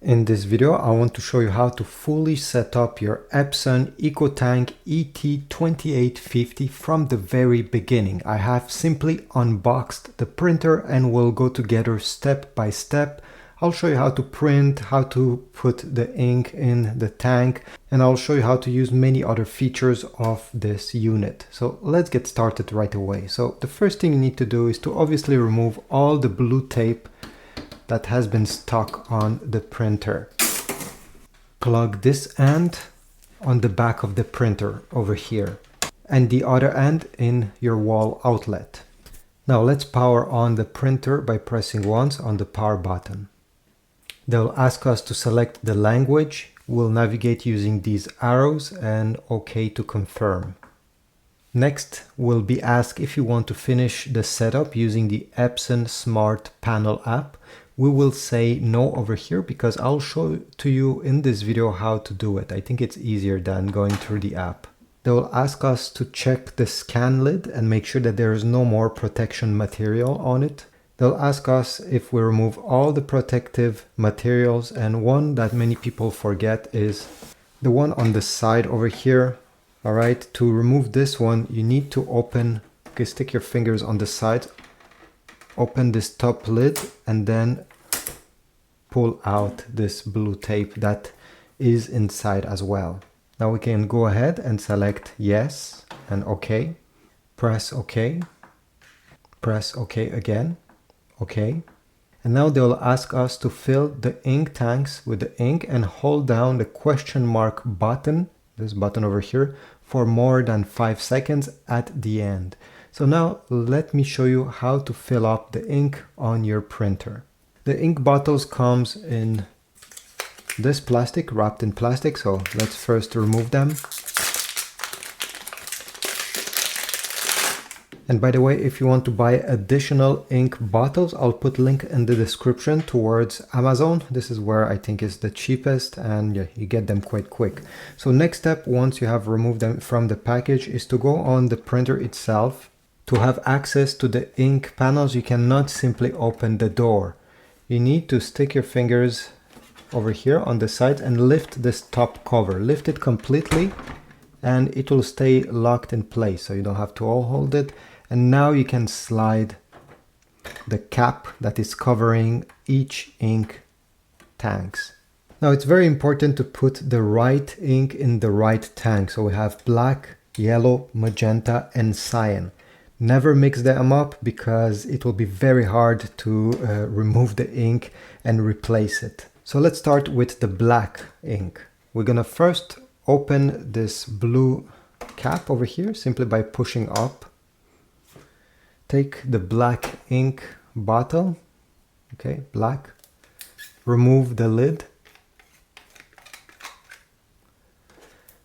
In this video, I want to show you how to fully set up your Epson EcoTank ET-2850 from the very beginning. I have simply unboxed the printer and we'll go together step by step. I'll show you how to print, how to put the ink in the tank, and I'll show you how to use many other features of this unit. So let's get started right away. So the first thing you need to do is to obviously remove all the blue tape that has been stuck on the printer. Plug this end on the back of the printer over here and the other end in your wall outlet. Now let's power on the printer by pressing once on the power button. They'll ask us to select the language. We'll navigate using these arrows and OK to confirm. Next, we'll be asked if you want to finish the setup using the Epson Smart Panel app. We will say no over here because I'll show to you in this video how to do it. I think it's easier than going through the app. They will ask us to check the scan lid and make sure that there is no more protection material on it. They'll ask us if we remove all the protective materials, and one that many people forget is the one on the side over here. All right, to remove this one, you need to open, okay, stick your fingers on the side, open this top lid and then pull out this blue tape that is inside as well. Now we can go ahead and select yes and OK. Press OK. Press OK again. OK. And now they will ask us to fill the ink tanks with the ink and hold down the question mark button, this button over here, for more than 5 seconds at the end. So now let me show you how to fill up the ink on your printer. The ink bottles comes in this plastic, wrapped in plastic, so let's first remove them. And by the way, if you want to buy additional ink bottles, I'll put link in the description towards Amazon. This is where I think is the cheapest, and yeah, you get them quite quick. So next step, once you have removed them from the package, is to go on the printer itself. To have access to the ink panels, you cannot simply open the door. You need to stick your fingers over here on the side and lift this top cover. Lift it completely and it will stay locked in place, so you don't have to all hold it. And now you can slide the cap that is covering each ink tanks. Now it's very important to put the right ink in the right tank. So we have black, yellow, magenta and cyan. Never mix them up because it will be very hard to remove the ink and replace it. So let's start with the black ink. We're gonna first open this blue cap over here simply by pushing up. Take the black ink bottle, okay, black. Remove the lid.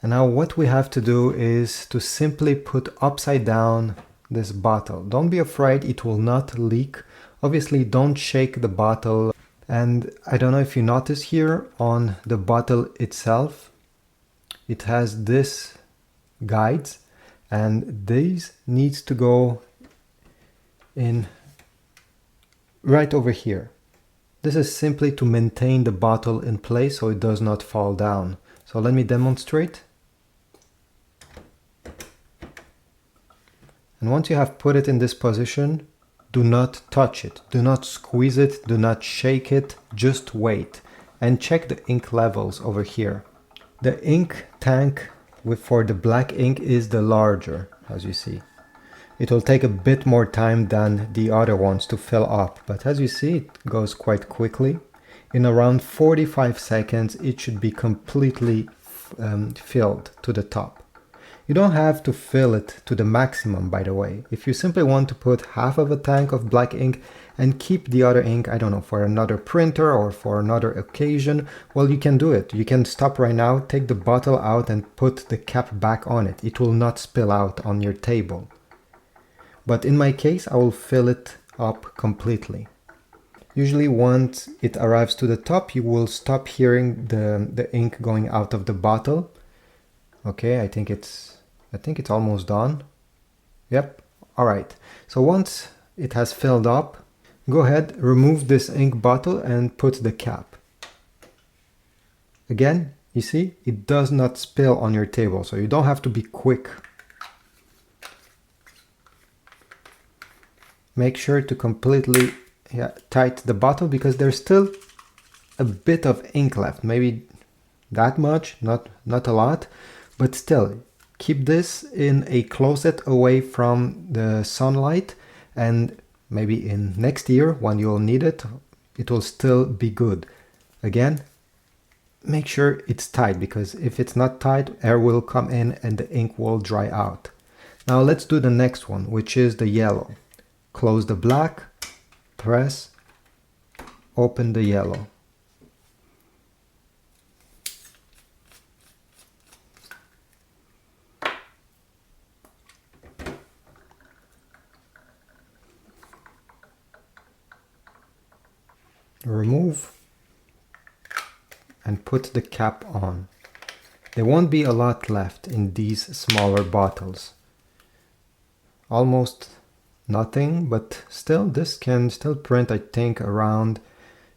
And now what we have to do is to simply put upside down this bottle. Don't be afraid, it will not leak. Obviously don't shake the bottle. And I don't know if you notice here on the bottle itself, it has this guides, and these needs to go in right over here. This is simply to maintain the bottle in place so it does not fall down. So let me demonstrate. And once you have put it in this position, do not touch it, do not squeeze it, do not shake it, just wait and check the ink levels over here. The ink tank for the black ink is the larger, as you see. It will take a bit more time than the other ones to fill up, but as you see, it goes quite quickly. In around 45 seconds, it should be completely filled to the top. You don't have to fill it to the maximum, by the way. If you simply want to put half of a tank of black ink and keep the other ink, I don't know, for another printer or for another occasion, well, you can do it. You can stop right now, take the bottle out and put the cap back on it. It will not spill out on your table. But in my case, I will fill it up completely. Usually once it arrives to the top, you will stop hearing the ink going out of the bottle. Okay, I think it's almost done. Yep, all right. So once it has filled up, go ahead, remove this ink bottle and put the cap. Again, you see, it does not spill on your table, so you don't have to be quick. Make sure to completely tight the bottle because there's still a bit of ink left, maybe that much, not a lot, but still keep this in a closet away from the sunlight, and maybe in next year when you'll need it, it will still be good. Again, make sure it's tight, because if it's not tight, air will come in and the ink will dry out. Now let's do the next one, which is the yellow. Close the black, press, open the yellow. Remove and put the cap on. There won't be a lot left in these smaller bottles. Almost nothing, but still this can still print, I think, around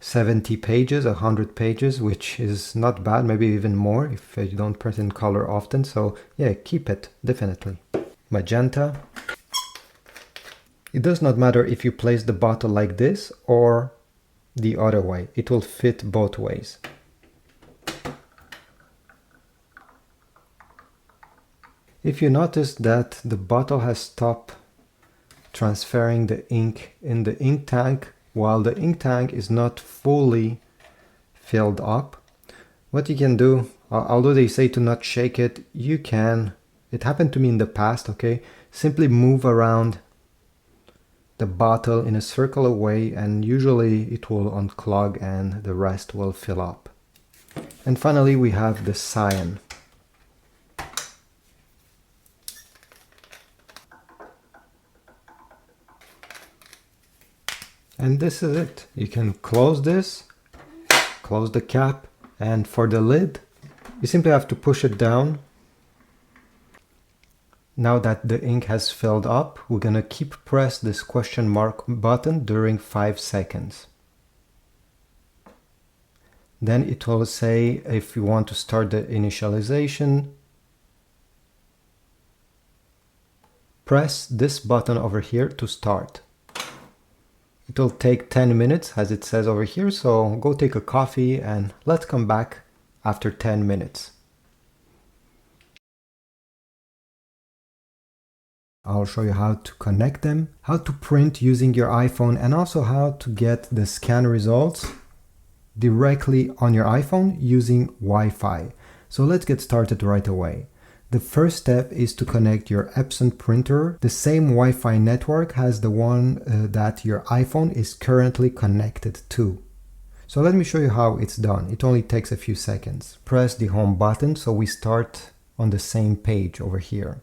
70 pages, 100 pages, which is not bad, maybe even more if you don't print in color often. So yeah, keep it, definitely. Magenta. It does not matter if you place the bottle like this or the other way, it will fit both ways. If you notice that the bottle has stopped transferring the ink in the ink tank while the ink tank is not fully filled up, what you can do, although they say to not shake it, you can, it happened to me in the past, okay, simply move around the bottle in a circular way and usually it will unclog and the rest will fill up. And finally we have the cyan. And this is it. You can close this, close the cap, and for the lid, you simply have to push it down. Now that the ink has filled up, we're gonna keep press this question mark button during 5 seconds. Then it will say if you want to start the initialization. Press this button over here to start. It will take 10 minutes as it says over here, so go take a coffee and let's come back after 10 minutes. I'll show you how to connect them, how to print using your iPhone, and also how to get the scan results directly on your iPhone using Wi-Fi. So let's get started right away. The first step is to connect your Epson printer. The same Wi-Fi network as the one that your iPhone is currently connected to. So let me show you how it's done. It only takes a few seconds. Press the home button so we start on the same page over here.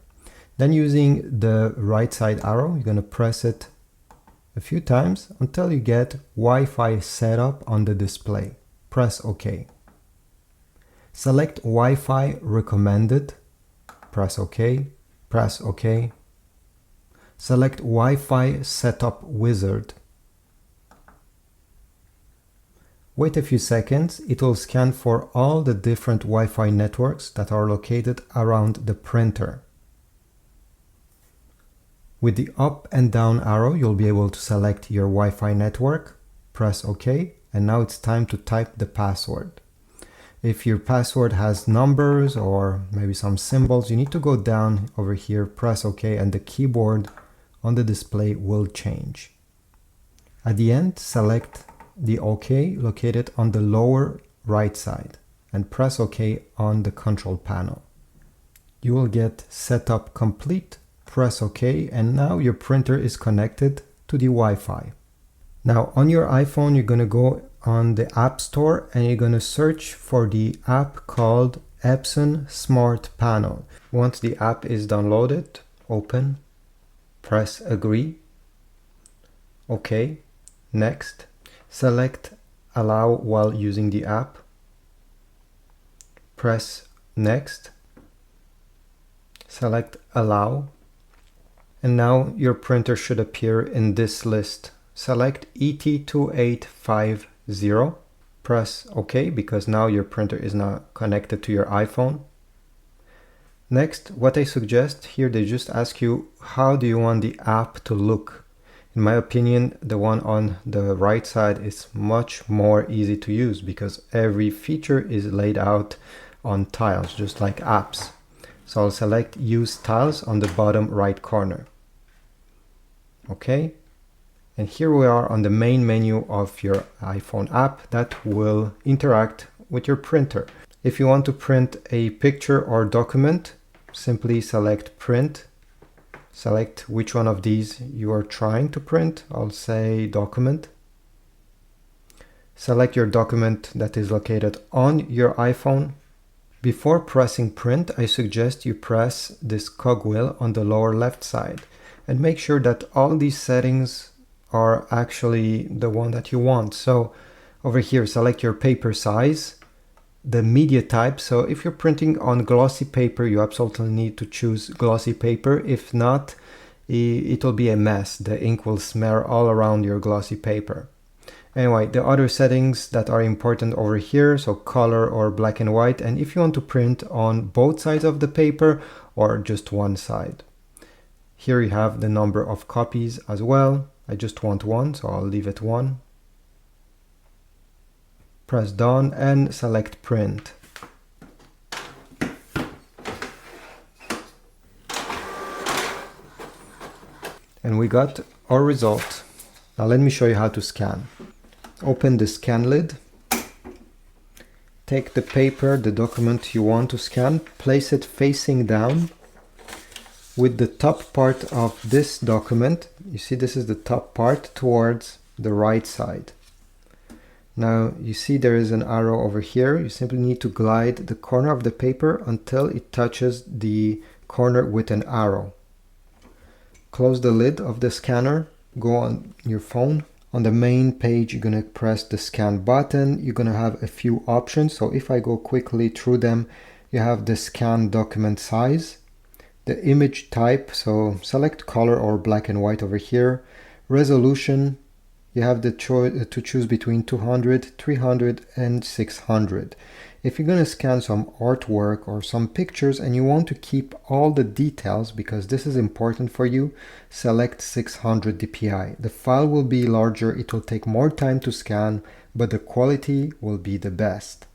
Then using the right side arrow, you're going to press it a few times until you get Wi-Fi setup on the display. Press OK. Select Wi-Fi recommended. Press OK. Press OK. Select Wi-Fi setup wizard. Wait a few seconds. It will scan for all the different Wi-Fi networks that are located around the printer. With the up and down arrow, you'll be able to select your Wi-Fi network, press OK, and now it's time to type the password. If your password has numbers or maybe some symbols, you need to go down over here, press OK, and the keyboard on the display will change. At the end, select the OK located on the lower right side and press OK on the control panel. You will get setup complete. Press OK, and now your printer is connected to the Wi-Fi. Now on your iPhone, you're going to go on the App Store and you're going to search for the app called Epson Smart Panel. Once the app is downloaded, open, press Agree, OK, Next, select Allow while using the app, press Next, select Allow, and now your printer should appear in this list. Select ET-2850, Press OK because now your printer is not connected to your iPhone. Next, what I suggest here, they just ask you how do you want the app to look. In my opinion, the one on the right side is much more easy to use because every feature is laid out on tiles, just like apps. So I'll select Use Tiles on the bottom right corner. Okay, and here we are on the main menu of your iPhone app that will interact with your printer. If you want to print a picture or document, simply select Print. Select which one of these you are trying to print. I'll say Document. Select your document that is located on your iPhone. Before pressing Print, I suggest you press this cogwheel on the lower left side and make sure that all these settings are actually the one that you want. So over here, select your paper size, the media type. So if you're printing on glossy paper, you absolutely need to choose glossy paper. If not, it'll be a mess. The ink will smear all around your glossy paper. Anyway, the other settings that are important over here, so color or black and white, and if you want to print on both sides of the paper or just one side. Here you have the number of copies as well. I just want one, so I'll leave it 1. Press Done and select Print. And we got our result. Now let me show you how to scan. Open the scan lid. Take the paper, the document you want to scan, place it facing down with the top part of this document. You see this is the top part towards the right side. Now you see there is an arrow over here. You simply need to glide the corner of the paper until it touches the corner with an arrow. Close the lid of the scanner, go on your phone. On the main page, you're going to press the scan button. You're going to have a few options. So if I go quickly through them, you have the scan document size, the image type, so select color or black and white over here, resolution. You have the choice to choose between 200, 300 and 600. If you're going to scan some artwork or some pictures and you want to keep all the details because this is important for you, select 600 dpi. The file will be larger, it will take more time to scan, but the quality will be the best.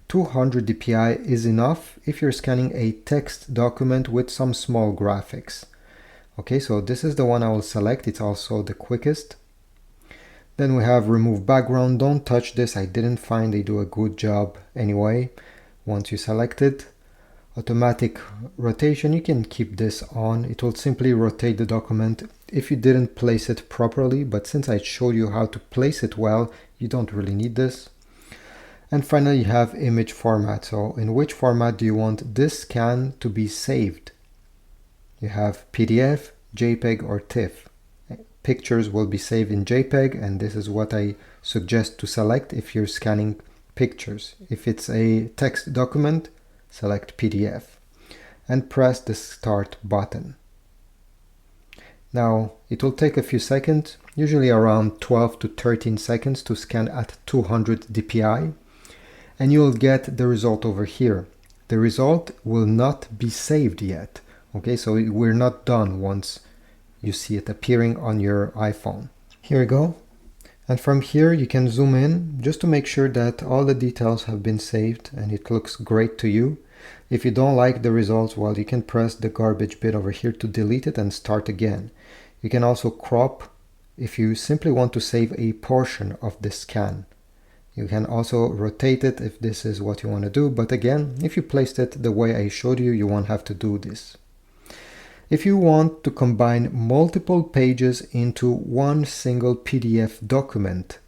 200 dpi is enough if you're scanning a text document with some small graphics. Okay, so this is the one I will select. It's also the quickest. Then we have remove background. Don't touch this. I didn't find they do a good job anyway. Once you select it, automatic rotation, you can keep this on. It will simply rotate the document if you didn't place it properly, but since I showed you how to place it well, you don't really need this. And finally, you have image format. So in which format do you want this scan to be saved? You have PDF, JPEG or TIFF. Pictures will be saved in JPEG, and this is what I suggest to select if you're scanning pictures. If it's a text document, select PDF and press the start button. Now it will take a few seconds, usually around 12 to 13 seconds to scan at 200 dpi, and you'll get the result over here. The result will not be saved yet. Okay, so we're not done once you see it appearing on your iPhone. Here we go. And from here you can zoom in just to make sure that all the details have been saved and it looks great to you. If you don't like the results, well, you can press the garbage bit over here to delete it and start again. You can also crop if you simply want to save a portion of the scan. You can also rotate it if this is what you want to do, but again, if you placed it the way I showed you, you won't have to do this. If you want to combine multiple pages into one single PDF document,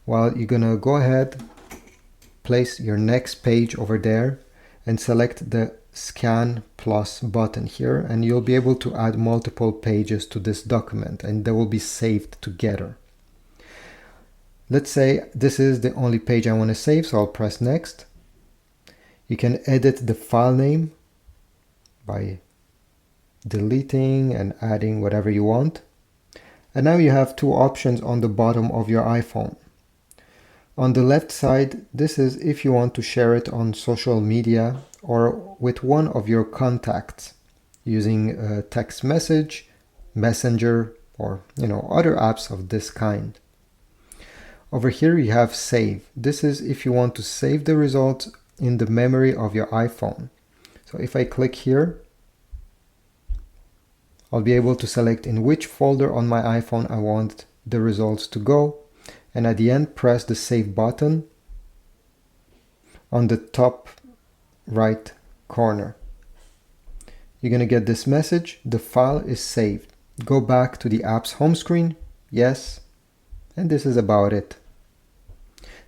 well, you're gonna go ahead, place your next page over there and select the Scan Plus button here, and you'll be able to add multiple pages to this document and they will be saved together. Let's say this is the only page I want to save, so I'll press Next. You can edit the file name by deleting and adding whatever you want. And now you have two options on the bottom of your iPhone. On the left side, this is if you want to share it on social media or with one of your contacts using a text message, messenger, or other apps of this kind. Over here you have save. This is if you want to save the results in the memory of your iPhone. So if I click here, I'll be able to select in which folder on my iPhone I want the results to go, and at the end press the save button on the top right corner. You're going to get this message: the file is saved. Go back to the app's home screen, yes, and this is about it.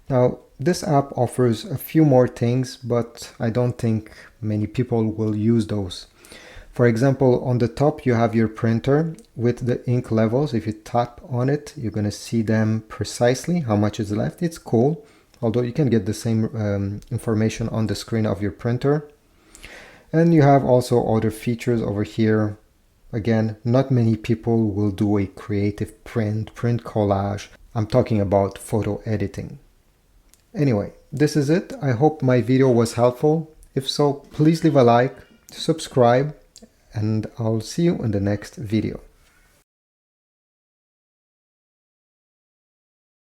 Now, this app offers a few more things, but I don't think many people will use those. For example, on the top you have your printer with the ink levels. If you tap on it, you're going to see them precisely, how much is left. It's cool, although you can get the same information on the screen of your printer. And you have also other features over here. Again, not many people will do a creative print collage. I'm talking about photo editing. Anyway, this is it. I hope my video was helpful. If so, please leave a like, subscribe, and I'll see you in the next video.